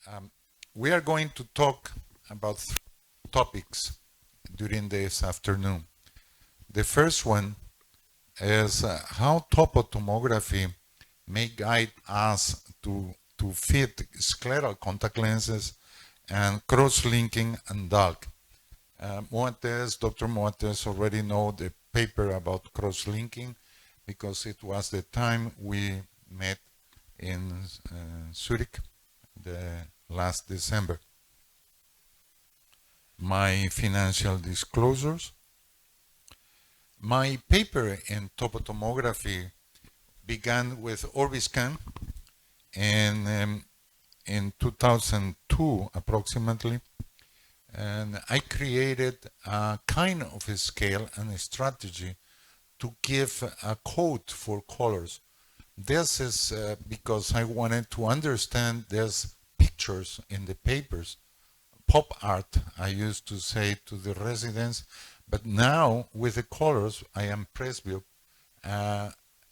Um, we are going to talk about three topics during this afternoon. The first one is how topo tomography may guide us to fit scleral contact lenses and cross-linking and DALK. Dr. Moates already know the paper about cross-linking because it was the time we met in Zurich the last December. My financial disclosures. My paper in topotomography began with Orbiscan and in 2002 approximately, and I created a kind of a scale and a strategy to give a code for colors. This is because I wanted to understand there's pictures in the papers, pop art, I used to say to the residents, but now with the colors, I am presbyope,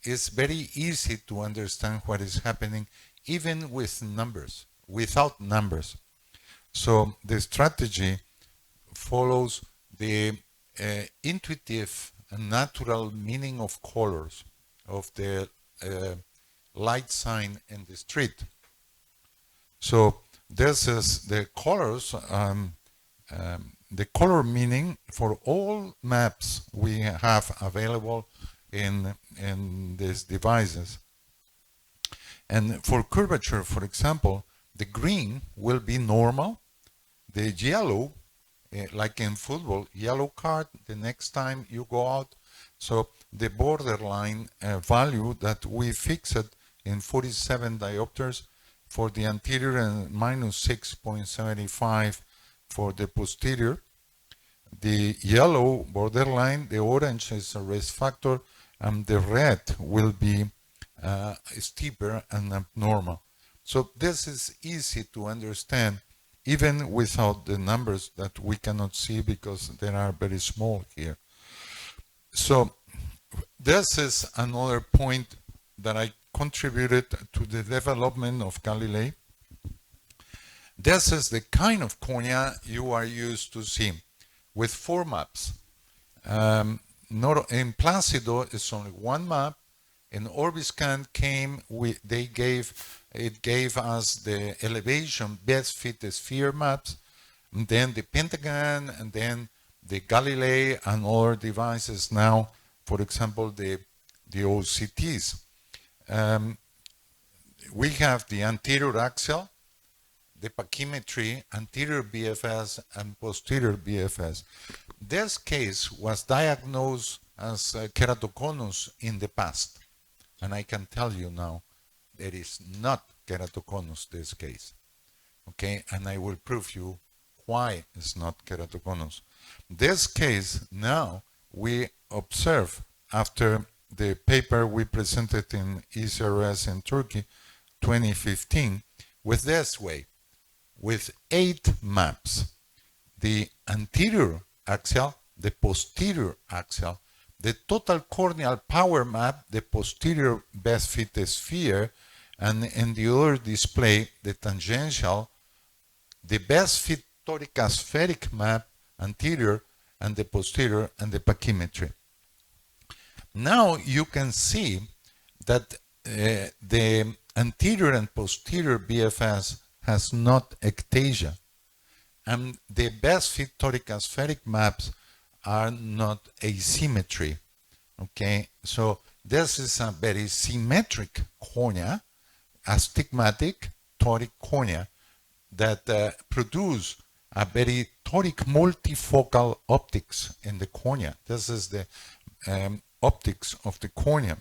it's very easy to understand what is happening even with numbers, without numbers. So the strategy follows the intuitive and natural meaning of colors of the light sign in the street. So this is the colors, the color meaning for all maps we have available in these devices. And for curvature, for example, the green will be normal. The yellow, like in football, yellow card the next time you go out. So the borderline value that we fixed in 47 diopters for the anterior and minus 6.75 for the posterior. The yellow borderline, the orange is a risk factor, and the red will be steeper and abnormal. So this is easy to understand even without the numbers that we cannot see because they are very small here. So this is another point that I contributed to the development of Galilei. This is the kind of cornea you are used to see with 4 maps. In Placido, it's only 1 map. In Orbiscan it gave us the elevation best fit sphere maps, and then the pentagon, and then the Galilei and other devices now, for example, the OCTs. We have the anterior axial, the pachymetry, anterior BFS, and posterior BFS. This case was diagnosed as keratoconus in the past. And I can tell you now, it is not keratoconus, this case. Okay, and I will prove you why it's not keratoconus. This case, now, we observe after the paper we presented in ECRS in Turkey, 2015, with this way, with 8 maps. The anterior axial, the posterior axial, the total corneal power map, the posterior best fit sphere, and in the other display, the tangential, the best fit toric aspheric map, anterior, and the posterior, and the pachymetry. Now you can see that the anterior and posterior BFS has not ectasia, and the best fit toric aspheric maps are not asymmetry. Okay, so this is a very symmetric cornea, astigmatic toric cornea that produce a very toric multifocal optics in the cornea. This is the optics of the cornea.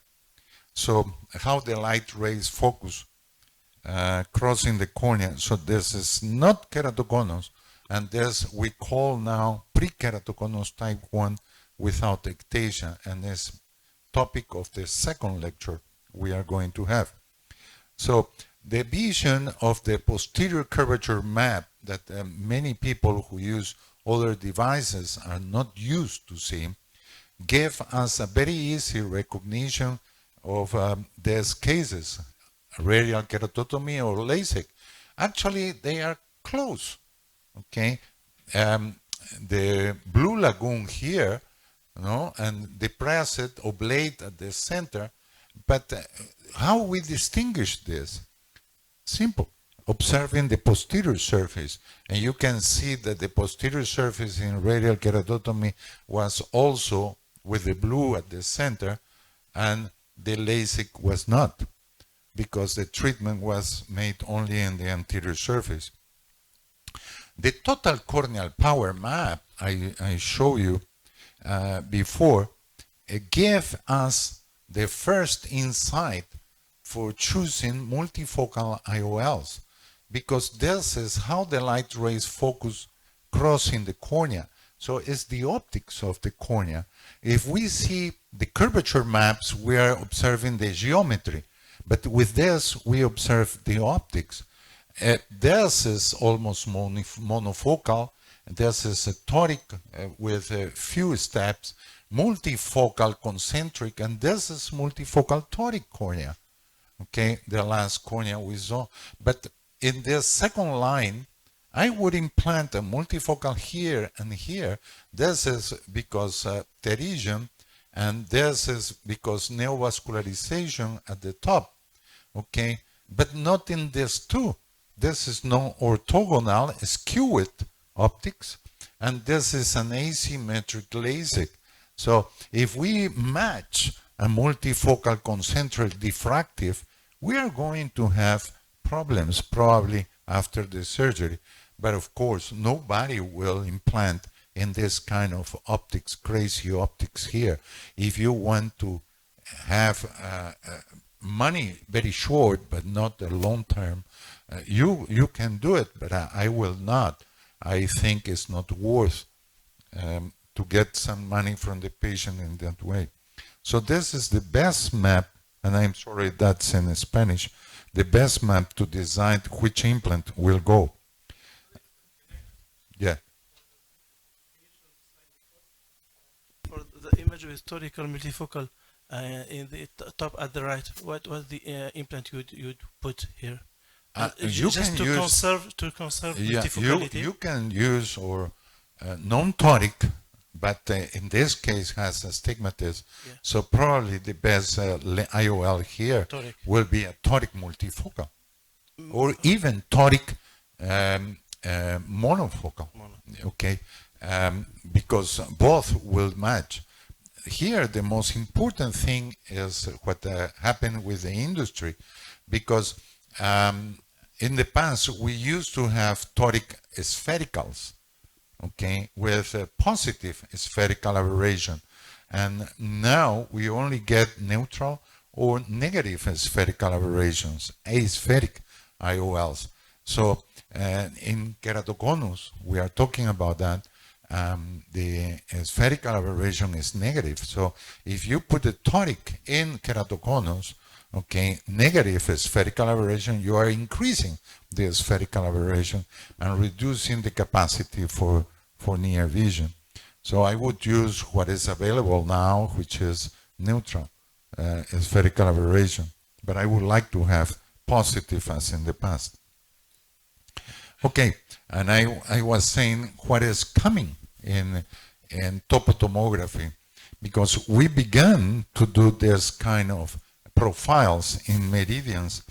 So how the light rays focus crossing the cornea. So this is not keratoconus, and this we call now pre-keratoconus type 1 without ectasia, and this topic of the second lecture we are going to have. So the vision of the posterior curvature map that many people who use other devices are not used to see gave us a very easy recognition of these cases, radial keratotomy or LASIK. Actually, they are close, okay? The blue lagoon here, and depressed oblate at the center, but how we distinguish this? Simple. Observing the posterior surface, and you can see that the posterior surface in radial keratotomy was also with the blue at the center, and the LASIK was not, because the treatment was made only in the anterior surface. The total corneal power map I show you before gave us the first insight for choosing multifocal IOLs, because this is how the light rays focus crossing the cornea. So it's the optics of the cornea. If we see the curvature maps, we are observing the geometry. But with this, we observe the optics. This is almost monofocal. This is a toric with a few steps, multifocal concentric, and this is multifocal toric cornea. Okay, the last cornea we saw. But in this second line, I would implant a multifocal here and here. This is because pterygium, and this is because neovascularization at the top. Okay, but not in this two. This is non-orthogonal, skewed optics, and this is an asymmetric LASIK. So if we match a multifocal concentric diffractive, we are going to have problems probably after the surgery. But of course, nobody will implant in this kind of optics, crazy optics here. If you want to have money very short, but not a long term, you can do it, but I will not. I think it's not worth to get some money from the patient in that way. So this is the best map, and I'm sorry that's in Spanish, the best map to decide which implant will go. Yeah. For the image with torical multifocal in the top at the right, what was the implant you'd put here? You just can to conserve multifocality. You can use non-toric, but in this case has astigmatism. Yeah. So probably the best IOL here toric will be a toric multifocal, or even toric monofocal. Okay, because both will match. Here, the most important thing is what happened with the industry, because in the past, we used to have toric sphericals, okay, with a positive spherical aberration. And now we only get neutral or negative spherical aberrations, aspheric IOLs. So in keratoconus, we are talking about that. The spherical aberration is negative. So if you put a toric in keratoconus, okay, negative spherical aberration, you are increasing the spherical aberration and reducing the capacity for near vision. So I would use what is available now, which is neutral spherical aberration. But I would like to have positive as in the past. Okay, and I was saying what is coming in topo tomography, because we began to do this kind of profiles in meridians,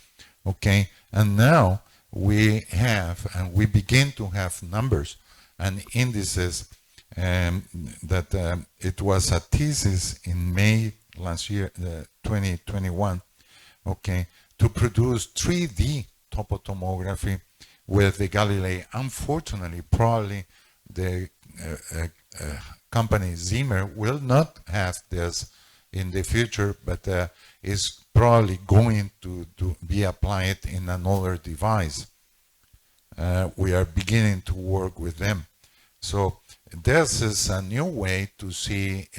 okay, and now we have, and we begin to have numbers and indices that it was a thesis in May last year, 2021, okay, to produce 3D topo tomography with the Galilei. Unfortunately, probably the company Zimmer will not have this in the future, but is probably going to be applied in another device. We are beginning to work with them. So this is a new way to see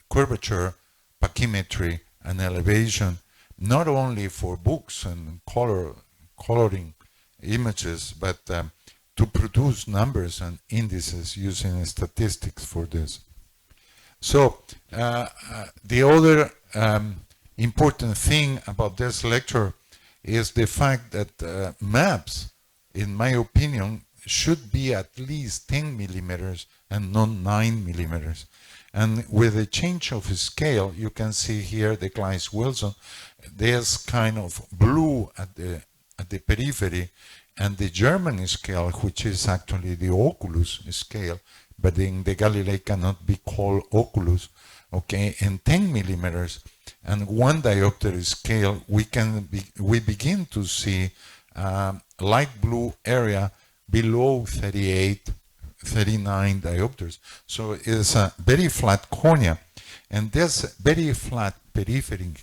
curvature, pachymetry, and elevation, not only for books and coloring images, but to produce numbers and indices using statistics for this. So the other important thing about this lecture is the fact that maps in my opinion, should be at least 10 millimeters and not 9 millimeters. And with a change of scale, you can see here the Kleist-Wilson, there's kind of blue at the periphery, and the German scale, which is actually the oculus scale, but in the Galilei cannot be called oculus, okay, in 10 millimeters and 1 diopter scale, we begin to see light blue area below 38, 39 diopters. So it's a very flat cornea, and this very flat periphery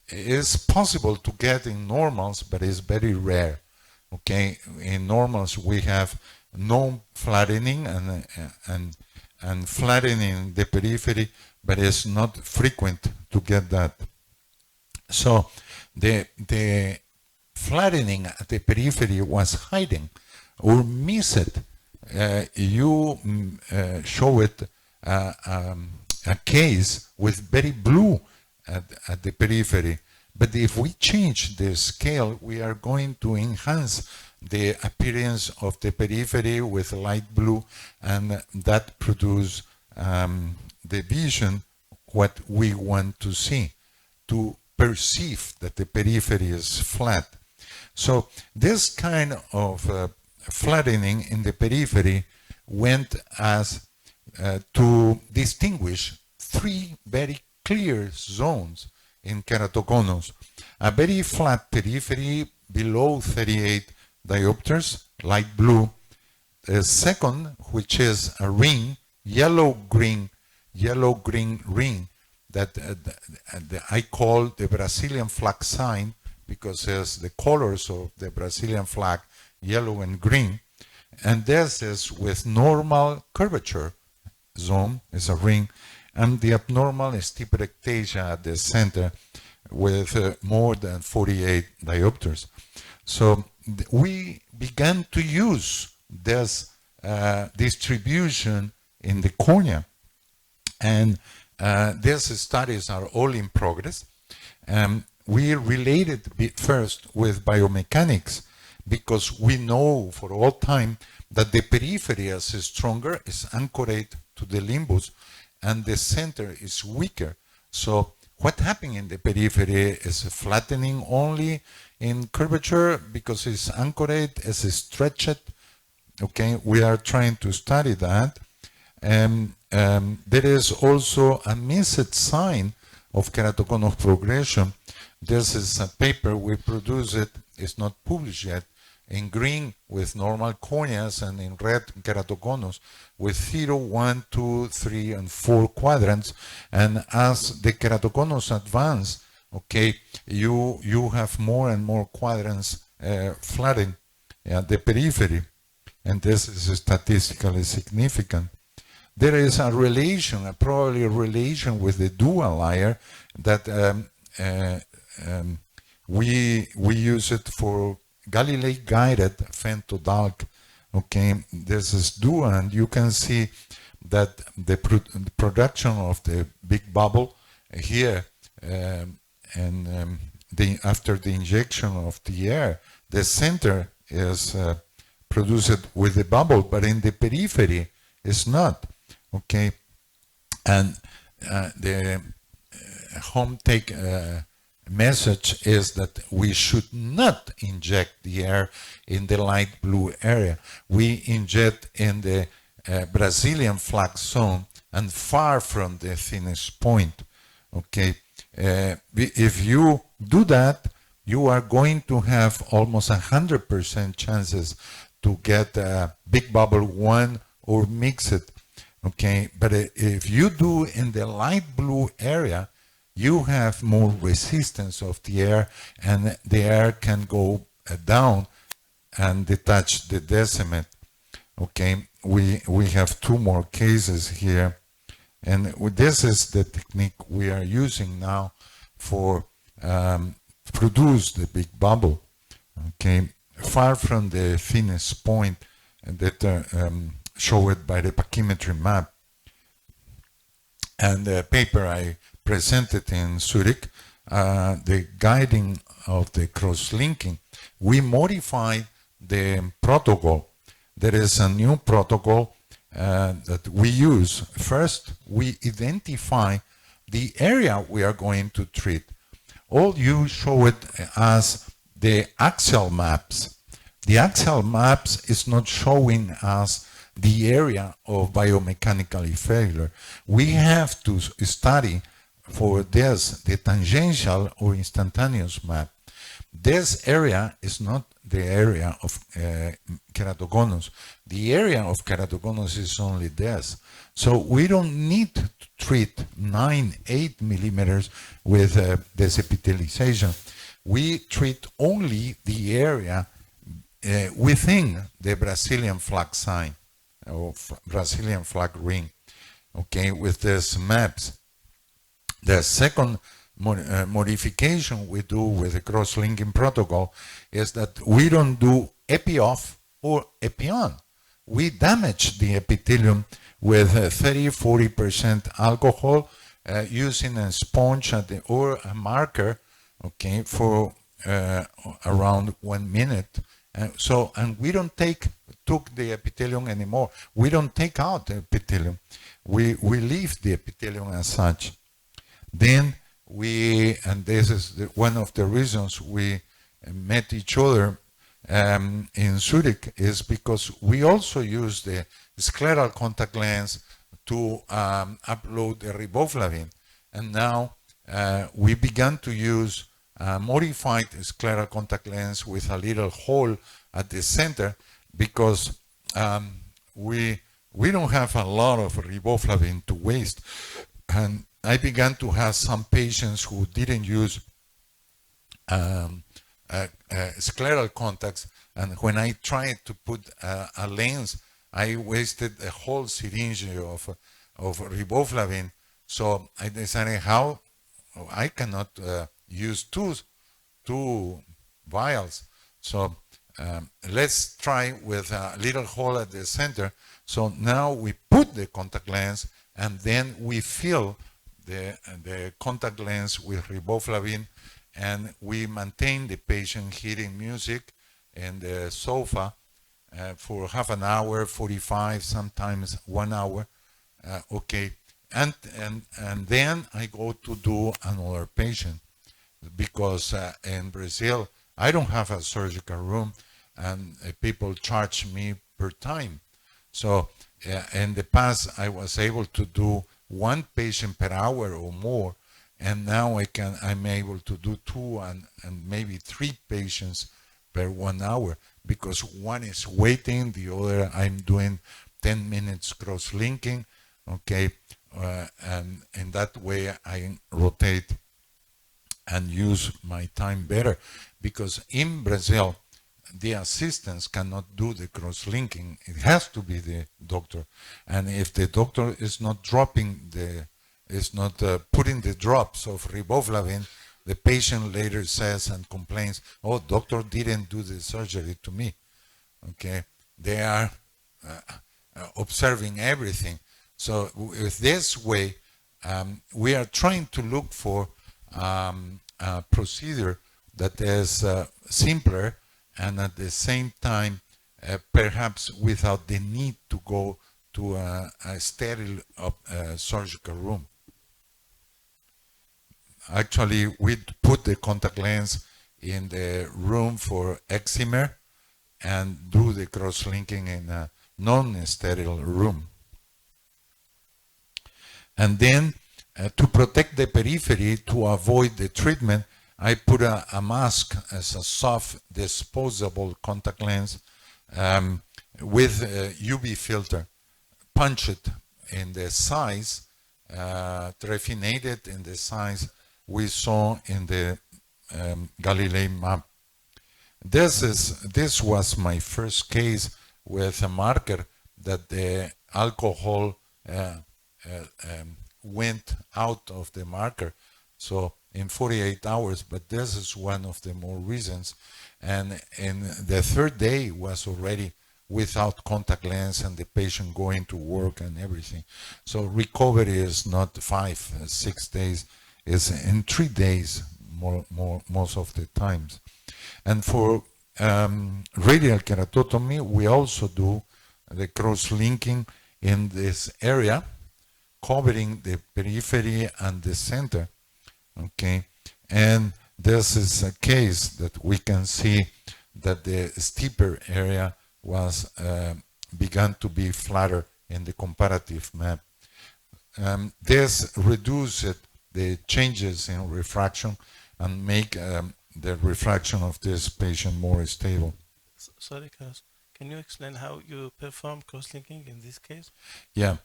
is possible to get in normals, but it's very rare. Okay, in normals we have no flattening and flattening the periphery, but it's not frequent to get that. So the flattening at the periphery was hiding or missed. You show it a case with very blue at the periphery. But if we change the scale, we are going to enhance the appearance of the periphery with light blue, and that produce the vision what we want to see, to perceive that the periphery is flat. So this kind of flattening in the periphery went as to distinguish 3 very clear zones in keratoconus. A very flat periphery below 38 diopters, light blue. The second, which is a ring, yellow-green ring that I call the Brazilian flag sign, because it's the colors of the Brazilian flag, yellow and green. And this is with normal curvature zone, is a ring, and the abnormal steep ectasia at the center with more than 48 diopters. So we began to use this distribution in the cornea. And these studies are all in progress. We related first with biomechanics, because we know for all time that the periphery is stronger, is anchored to the limbus, and the center is weaker. So what happened in the periphery is flattening only in curvature because it's anchored, it's stretched. Okay, we are trying to study that. There is also a missed sign of keratoconus progression. This is a paper, we produce it, it's not published yet, in green with normal corneas and in red keratoconus with 0, 1, 2, 3, and 4 quadrants. And as the keratoconus advance, okay, you have more and more quadrants flattened at the periphery, and this is statistically significant. There is a relation, probably a relation with the dual layer that we use it for Galilei guided femto-DALK. Okay, this is dual, and you can see that the production of the big bubble here, after the injection of the air, the center is produced with the bubble, but in the periphery it's not. Okay, and the home take message is that we should not inject the air in the light blue area. We inject in the Brazilian flag zone and far from the thinnest point. Okay, if you do that, you are going to have almost 100% chances to get a big bubble 1 or mix it. Okay, but if you do in the light blue area, you have more resistance of the air, and the air can go down and detach the decimate. Okay, we have 2 more cases here, and this is the technique we are using now for produce the big bubble. Okay, far from the thinnest point that showed by the pachymetry map. And the paper I presented in Zurich the guiding of the cross-linking, we modified the protocol. There is a new protocol that we use. First, we identify the area we are going to treat. All you show it as the axial maps. The axial maps is not showing us the area of biomechanical failure. We have to study for this the tangential or instantaneous map. This area is not the area of keratoconus. The area of keratoconus is only this. So we don't need to treat 8 millimeters with desepithelialization. We treat only the area within the Brazilian flag sign or Brazilian flag ring, okay, with these maps. The second modification we do with the cross-linking protocol is that we don't do epi-off or epi-on. We damage the epithelium with 30-40% alcohol using a sponge or a marker, okay, for around 1 minute. And we don't took the epithelium anymore. We don't take out the epithelium. We leave the epithelium as such. Then and this is one of the reasons we met each other in Zurich, is because we also use the scleral contact lens to upload the riboflavin. And now we began to use modified scleral contact lens with a little hole at the center, because we don't have a lot of riboflavin to waste. And I began to have some patients who didn't use scleral contacts, and when I tried to put a lens, I wasted a whole syringe of riboflavin. So I decided how I cannot use two vials. So let's try with a little hole at the center. So now we put the contact lens, and then we fill the contact lens with riboflavin, and we maintain the patient hearing music in the sofa for half an hour, 45, sometimes 1 hour, okay. And then I go to do another patient, because in Brazil, I don't have a surgical room, and people charge me per time. So in the past, I was able to do 1 patient per hour or more, and now I'm able to do 2 and maybe 3 patients per 1 hour, because one is waiting, the other I'm doing 10 minutes cross-linking, okay, and in that way I rotate and use my time better, because in Brazil the assistants cannot do the cross-linking. It has to be the doctor, and if the doctor is not putting the drops of riboflavin, the patient later says and complains, "Oh, doctor didn't do the surgery to me." Okay, they are observing everything. So with this way, we are trying to look for a procedure that is simpler, and at the same time, perhaps without the need to go to a sterile surgical room. Actually, we put the contact lens in the room for eczema and do the cross-linking in a non-sterile room. And then, to protect the periphery, to avoid the treatment, I put a mask as a soft disposable contact lens with a UV filter, punched in the size, trephinated in the size we saw in the Galilei map. This was my first case with a marker that the alcohol went out of the marker. So in 48 hours, but this is one of the more reasons. And the third day was already without contact lens and the patient going to work and everything. So recovery is not 5, 6 days, it's in 3 days most of the times. And for radial keratotomy, we also do the cross-linking in this area, covering the periphery and the center, okay? And this is a case that we can see that the steeper area was began to be flatter in the comparative map. This reduced the changes in refraction and make the refraction of this patient more stable. Sorry, Carlos. Can you explain how you perform cross-linking in this case? Yeah,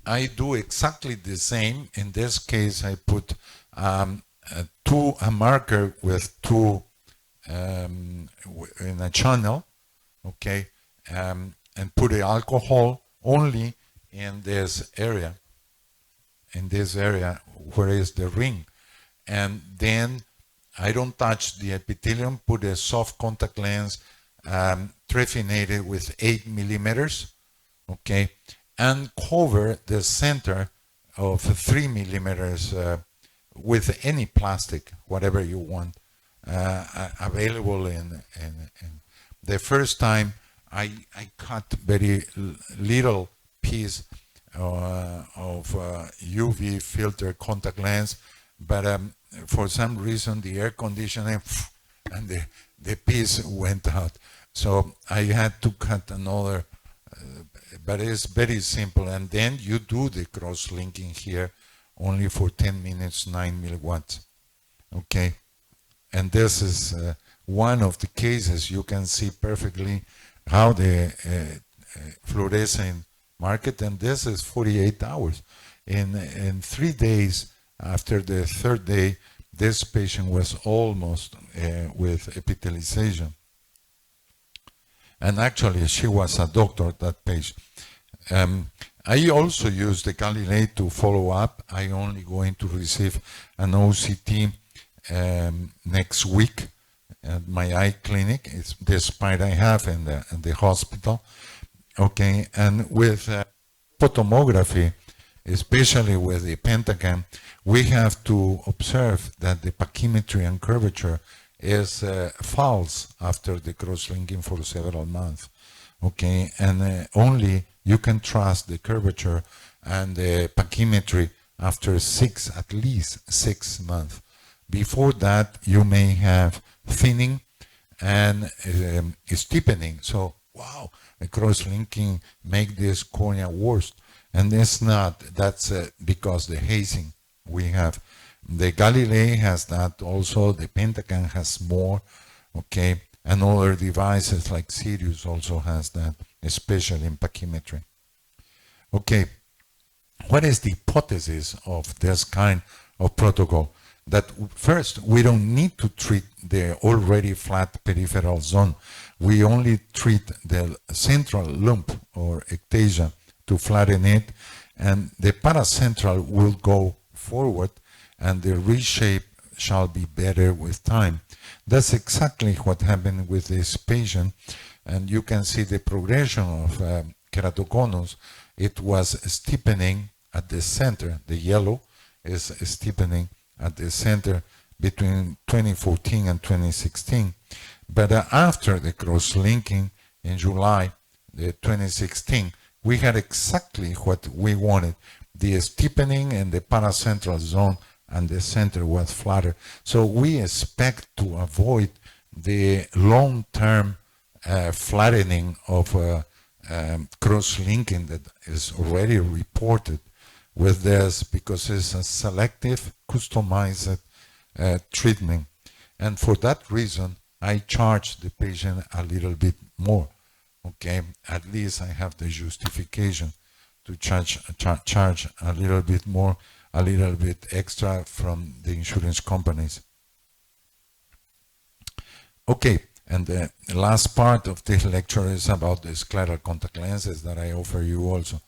I do exactly the same. In this case, I put a marker with two in a channel, okay, and put the alcohol only in this area where is the ring. And then I don't touch the epithelium, put a soft contact lens trephinated with 8 millimeters, okay, and cover the center of 3 millimeters with any plastic, whatever you want, available in the first time I cut very little piece of UV filter contact lens, but for some reason the air conditioning and the piece went out. So I had to cut another, but it's very simple. And then you do the cross-linking here only for 10 minutes, 9 milliwatts, okay? And this is one of the cases. You can see perfectly how the fluorescent market, and this is 48 hours. In 3 days after the third day, this patient was almost with epithelialization. And actually, she was a doctor, that patient. I also use the Galilei to follow up. I only going to receive an OCT next week at my eye clinic. It's the spite I have in the hospital. Okay, and with tomography, especially with the pentagram, we have to observe that the pachymetry and curvature is false after the cross-linking for several months. Okay, and only you can trust the curvature and the pachymetry after at least 6 months. Before that, you may have thinning and steepening. So, wow, the cross-linking make this cornea worse. And it's not. That's because the hazing we have. The Galilei has that also. The Pentagon has more, okay? And other devices like Sirius also has that, especially in pachymetry. Okay, what is the hypothesis of this kind of protocol? That first, we don't need to treat the already flat peripheral zone. We only treat the central lump or ectasia to flatten it, and the paracentral will go forward and the reshape shall be better with time. That's exactly what happened with this patient, and you can see the progression of keratoconus. It was steepening at the center. The yellow is steepening at the center between 2014 and 2016. But after the cross-linking in July 2016, we had exactly what we wanted. The steepening in the paracentral zone and the center was flatter. So we expect to avoid the long-term flattening of cross-linking that is already reported with this, because it's a selective, customized treatment. And for that reason, I charge the patient a little bit more. Okay, at least I have the justification to charge a little bit more, a little bit extra from the insurance companies. Okay, and the last part of this lecture is about the scleral contact lenses that I offer you also.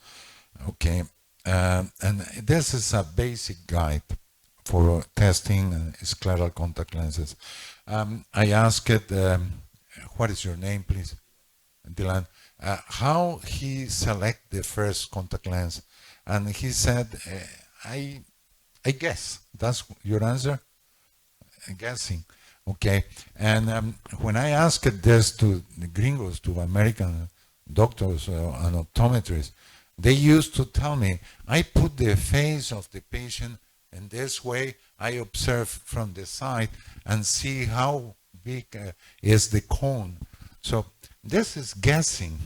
Okay, and this is a basic guide for testing scleral contact lenses. I asked, what is your name, please? Dylan, how he select the first contact lens, and he said, I guess. That's your answer? guessing. Okay, and when I asked this to the gringos, to American doctors and optometrists, they used to tell me, I put the face of the patient in this way, I observe from the side and see how big is the cone. So this is guessing.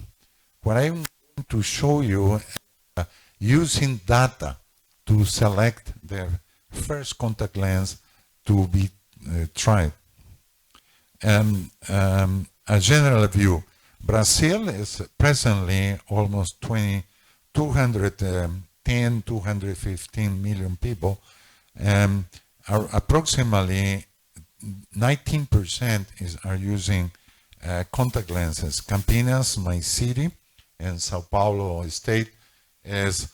What I'm going to show you using data to select the first contact lens to be tried. A general view. Brazil is presently almost 210, 215 million people. Approximately 19% are using contact lenses. Campinas, my city, in Sao Paulo state, is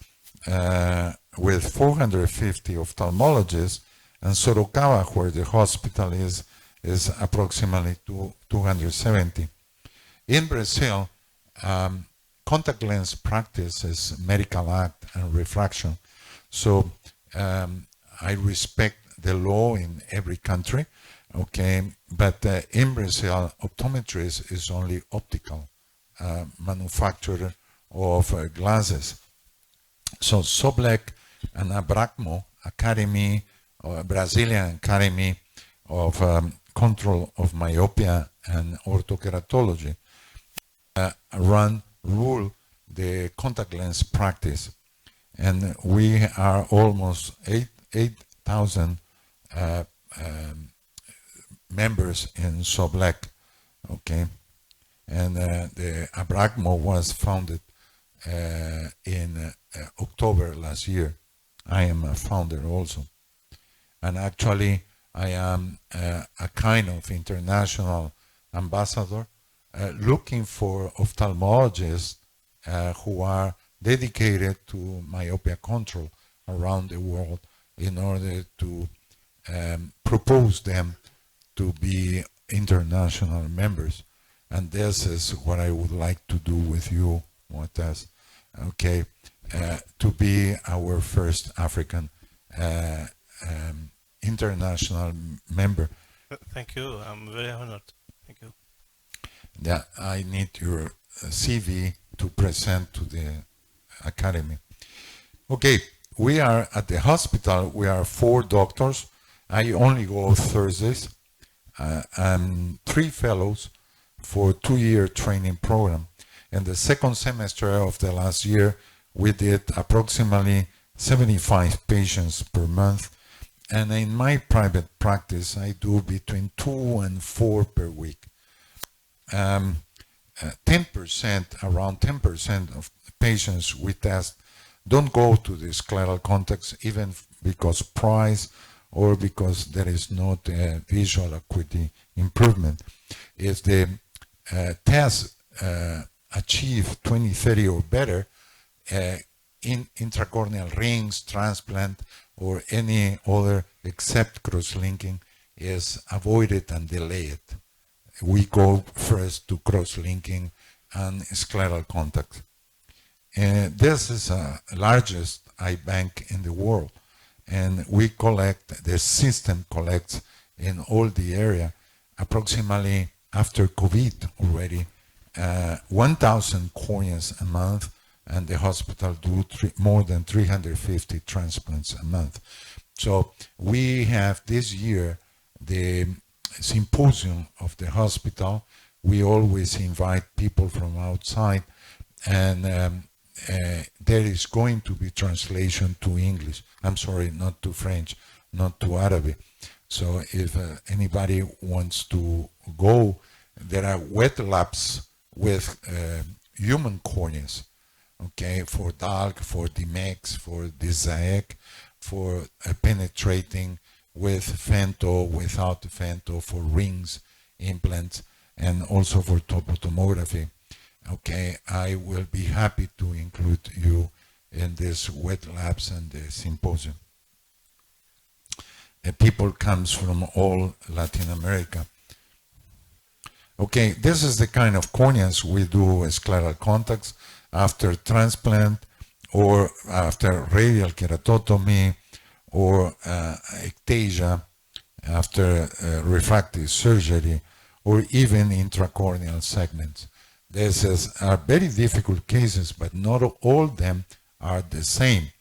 with 450 ophthalmologists, and Sorocaba, where the hospital is approximately 270. In Brazil, contact lens practice is medical act and refraction. So I respect the law in every country, okay, but in Brazil, optometrist is only optical manufacturer of glasses. So Soblek and Abracmo Academy, Brazilian Academy of Control of Myopia and Orthokeratology, rule the contact lens practice. And we are almost 8,000 members in Soblek, okay? And the Abracmo was founded in October last year. I am a founder also. And actually, I am a kind of international ambassador looking for ophthalmologists who are dedicated to myopia control around the world in order to propose them to be international members. And this is what I would like to do with you, Moataz, okay, to be our first African international member. Thank you. I'm very honored. Thank you. Yeah, I need your CV to present to the academy. Okay, we are at the hospital. We are 4 doctors. I only go Thursdays. And 3 fellows for 2-year training program. In the second semester of the last year, we did approximately 75 patients per month. And in my private practice, I do between 2 and 4 per week. 10%, around 10% of patients we test don't go to the scleral contacts, even because price or because there is not a visual acuity improvement. If the test achieve 20/30 or better, in intracorneal rings, transplant, or any other except cross-linking is avoided and delayed. We go first to cross-linking and scleral contact. This is the largest eye bank in the world, and we collect, the system collects in all the area, approximately after COVID already, 1,000 corneas a month, and the hospital do more than 350 transplants a month. So we have this year the symposium of the hospital. We always invite people from outside, and there is going to be translation to English. I'm sorry, not to French, not to Arabic. So if anybody wants to go, there are wet labs with human corneas, okay, for DALK, for DMEX, for DZAEC, for penetrating with femto, without femto, for rings, implants, and also for topo tomography. Okay, I will be happy to include you in this wet labs and the symposium. People comes from all Latin America. Okay, this is the kind of corneas we do scleral contacts after transplant or after radial keratotomy or ectasia. after refractive surgery, or even intracorneal segments. These are very difficult cases, but not all of them are the same.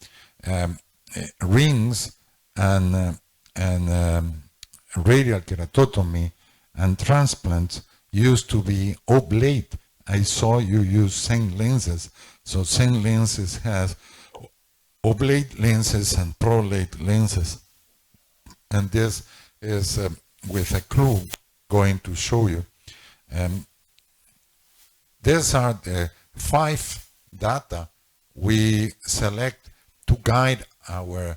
Rings and radial keratotomy and transplants used to be oblate. I saw you use same lenses. So same lenses has oblate lenses and prolate lenses. And this is with a clue going to show you. These are the 5 data we select to guide our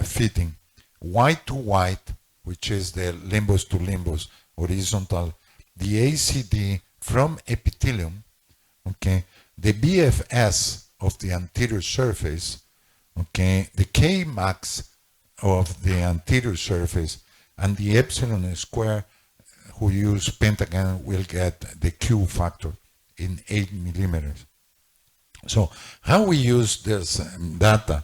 fitting. White to white, which is the limbus to limbus, horizontal, the ACD from epithelium, okay, the BFS of the anterior surface, okay, the K max of the anterior surface, and the epsilon square, who use pentagon will get the Q factor in 8 millimeters. So how we use this data?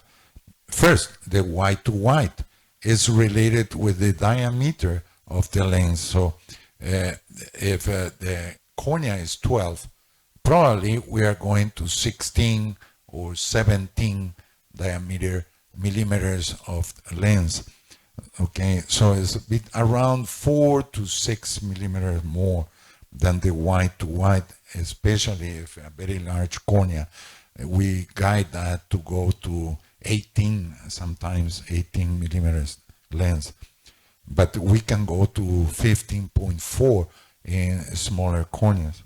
First, the white to white is related with the diameter of the lens. So if the cornea is 12, probably we are going to 16 or 17 diameter millimeters of lens. Okay, so it's a bit around 4 to 6 millimeters more than the white to white, especially if a very large cornea. We guide that to go to 18, sometimes 18 millimeters lens. But we can go to 15.4 in smaller corneas.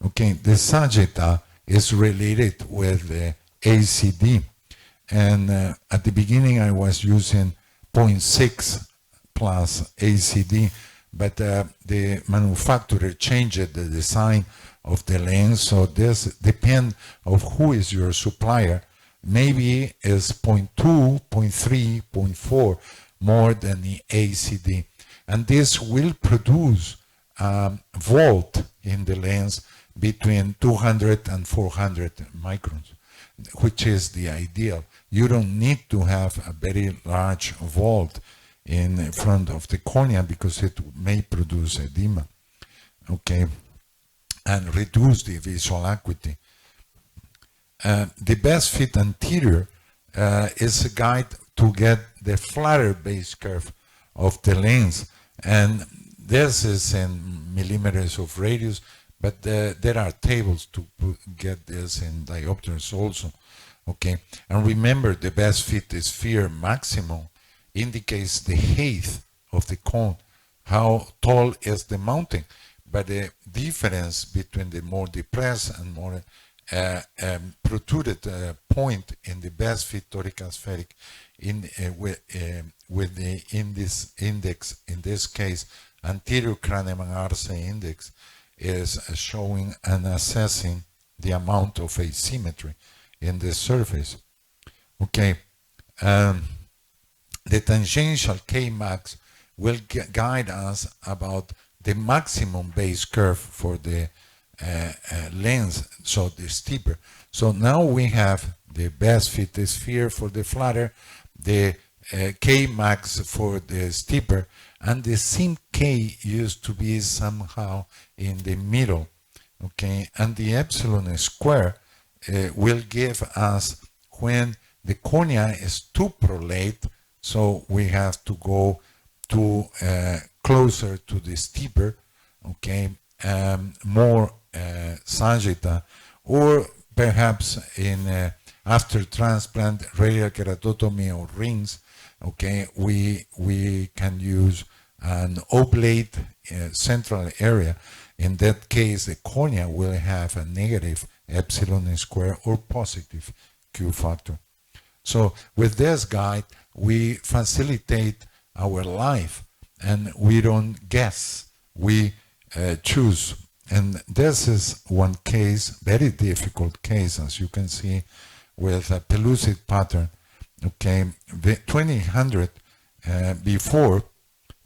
Okay, the sagitta is related with the ACD. And at the beginning I was using 0.6 plus ACD, but the manufacturer changed the design of the lens, so this depends on who is your supplier. Maybe it's 0.2, 0.3, 0.4 more than the ACD. And this will produce volt in the lens between 200 and 400 microns, which is the ideal. You don't need to have a very large volt in front of the cornea because it may produce edema, okay, and reduce the visual acuity. The best fit anterior is a guide to get the flatter base curve of the lens, and this is in millimeters of radius, but there are tables to get this in diopters also. Okay, and remember the best fit sphere maximum indicates the height of the cone, how tall is the mounting, but the difference between the more depressed and more protruded point in the best fit toric aspheric with the index, in this case anterior cranium Arce index, is showing and assessing the amount of asymmetry in the surface. Okay, the tangential K max will guide us about the maximum base curve for the lens, so the steeper. So now we have the best fit sphere for the flatter, the K max for the steeper, and the sim K used to be somehow in the middle. Okay, and the epsilon square will give us when the cornea is too prolate, so we have to go to closer to the steeper, okay, more sagitta, or perhaps in after transplant radial keratotomy or rings, okay, we can use an oblate central area. In that case, the cornea will have a negative epsilon square or positive Q factor. So with this guide, we facilitate our life, and we don't guess, we choose. And this is one case, very difficult case, as you can see, with a pellucid pattern. Okay, the 2000 before,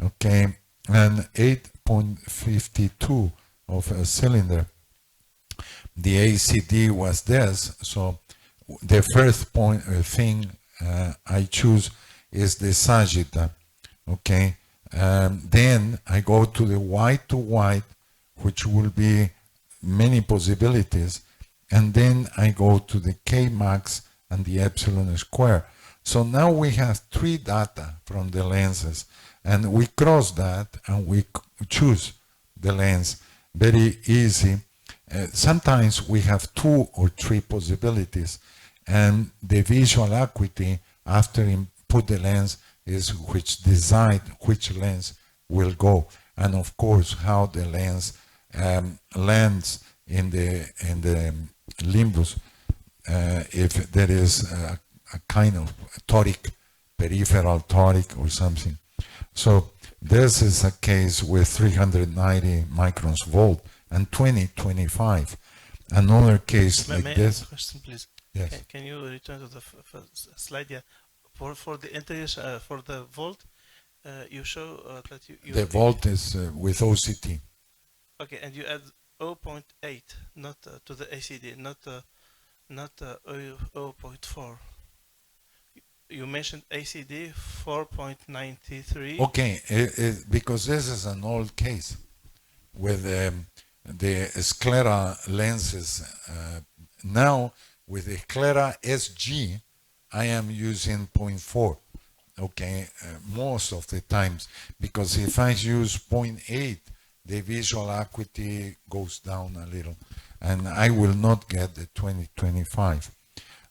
okay, and 8.52 of a cylinder. The ACD was this, so the first thing I choose is the sagitta. Okay, then I go to the white to white, which will be many possibilities, and then I go to the K max and the epsilon square. So now we have 3 data from the lenses, and we cross that and we choose the lens. Very easy. Sometimes we have 2 or 3 possibilities, and the visual acuity after input the lens is which decide which lens will go, and of course how the lens lands in the limbus, if there is a kind of toric, peripheral toric or something. So this is a case with 390 microns volt and 2025. Another case like may this. I ask a question, please? Yes. Can you return to the slide? Yeah. For the interior, for the volt, you show that you The volt is with OCT. Okay, and you add 0.8, not to the ACD, not 0.4. You mentioned ACD 4.93. Okay, because this is an old case with the scleral lenses. Now with the sclera SG, I am using 0.4. Okay, most of the times, because if I use 0.8, the visual acuity goes down a little, and I will not get the 2025.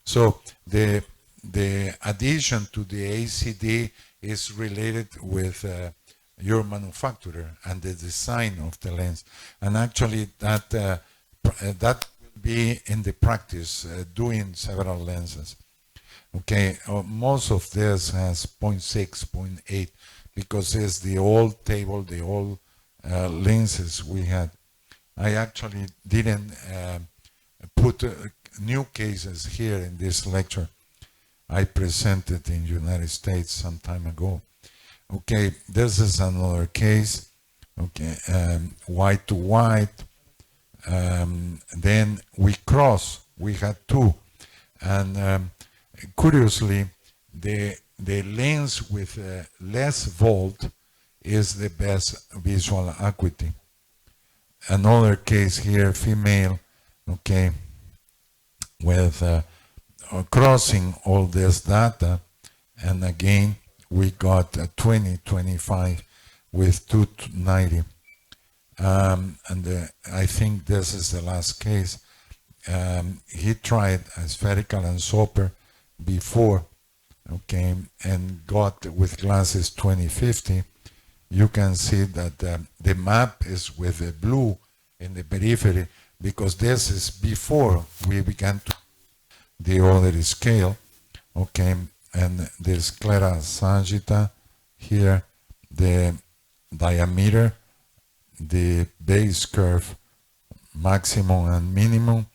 So the addition to the ACD is related with your manufacturer and the design of the lens, and actually that that will be in the practice doing several lenses. Okay, most of this has 0.6, 0.8, because it's the old table, the old lenses we had. I actually didn't put new cases here in this lecture. I presented in United States some time ago. Okay, this is another case. Okay, white to white. Then we cross. We had 2, and curiously, the lens with less volt is the best visual acuity. Another case here, female, okay, with crossing all this data, and again we got 2025 with 290. And I think this is the last case. He tried a spherical and Soper before, okay, and got with glasses 2050. You can see that the map is with the blue in the periphery, because this is before we began to the other scale, okay, and the sclera sagitta here, the diameter, the base curve, maximum and minimum,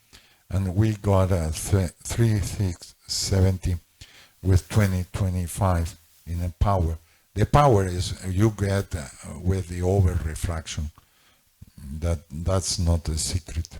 and we got a 3670 with 2025 in a power. The power is you get with the over refraction. That's not a secret.